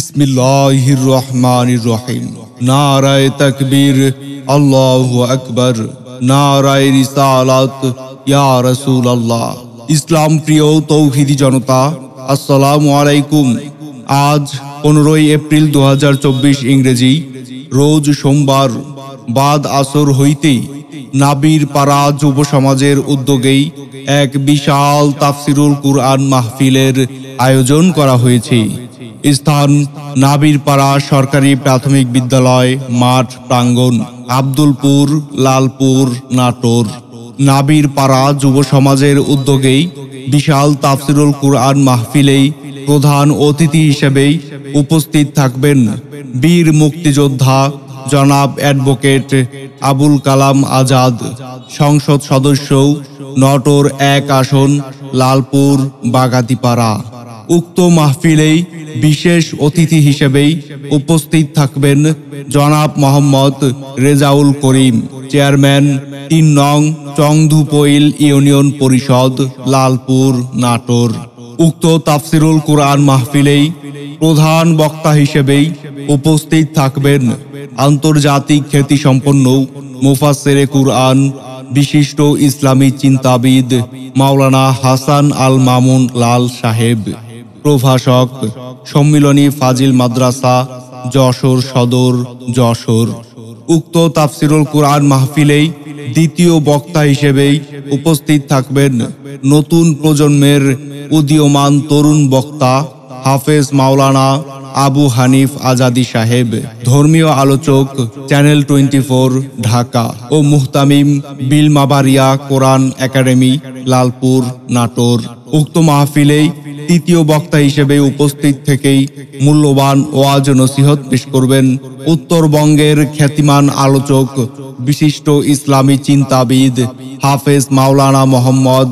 বিসমিল্লাহির রহমানির রহিম। নারায়ে তাকবীর, আল্লাহু আকবার। নারায়ে রিসালাত, ইয়া রাসূলুল্লাহ। ইসলাম প্রিয় তৌহিদি জনতা, আসসালামু আলাইকুম। আজ 15 এপ্রিল 2024 ইংরেজি, রোজ সোমবার। বাদ আসর হইতেই নাবির পাড়া যুব সমাজের উদ্যোগেই এক বিশাল তাফসিরুল কুরআন মাহফিলের আয়োজন করা হয়েছে। স্থান নাবির পাড়া সরকারি প্রাথমিক বিদ্যালয় মাঠ প্রাঙ্গণ, আব্দুলপুর, লালপুর, নাটোর। নাবির পাড়া যুব সমাজের উদ্যোগেই বিশাল তাফসিরুল কুরআন মাহফিলেই প্রধান অতিথি হিসেবেই উপস্থিত থাকবেন বীর মুক্তিযোদ্ধা জনাব অ্যাডভোকেট আবুল কালাম আজাদ, সংসদ সদস্য, নটোর 1 আসন, লালপুর, বাগাতিপাড়া। উক্ত মাহফিলেই বিশেষ অতিথি হিসেবেই উপস্থিত থাকবেন জনাব মোহাম্মদ রেজাউল করিম, চেয়ারম্যান 3 নং চংধুপইল ইউনিয়ন পরিষদ, লালপুর, নাটোর। উক্ত তাফসিরুল কুরআন মাহফিলেই প্রধান বক্তা হিসেবেই উপস্থিত থাকবেন আন্তর্জাতিক খ্যাতিসম্পন্ন মুফাসসিরে কুরআন, বিশিষ্ট ইসলামী চিন্তাবিদ মাওলানা হাসান আল মামুন লাল সাহেব, প্রভাষক, সম্মিলনী ফাজিল মাদ্রাসা, যশোর সদর, যশোর। উক্ত তাফসিরুল কুরআন মাহফিলেই দ্বিতীয় বক্তা হিসেবেই উপস্থিত থাকবেন নতুন প্রজন্মের উদীয়মান তরুণ বক্তা হাফেজ মাওলানা আবু হানিফ আজাদি সাহেব, ধর্মীয় আলোচক, চ্যানেল 24 ঢাকা ও মুহতামিম বিলমাবারিয়া কোরআন একাডেমি, লালপুর, নাটোর। উক্ত মাহফিলেই তৃতীয় বক্তা হিসেবে উপস্থিত থেকেই মূল্যবান ওয়াজ নসিহত পেশ করবেন উত্তরবঙ্গের খ্যাতিমান আলোচক, বিশিষ্ট ইসলামী চিন্তাবিদ হাফেজ মাওলানা মোহাম্মদ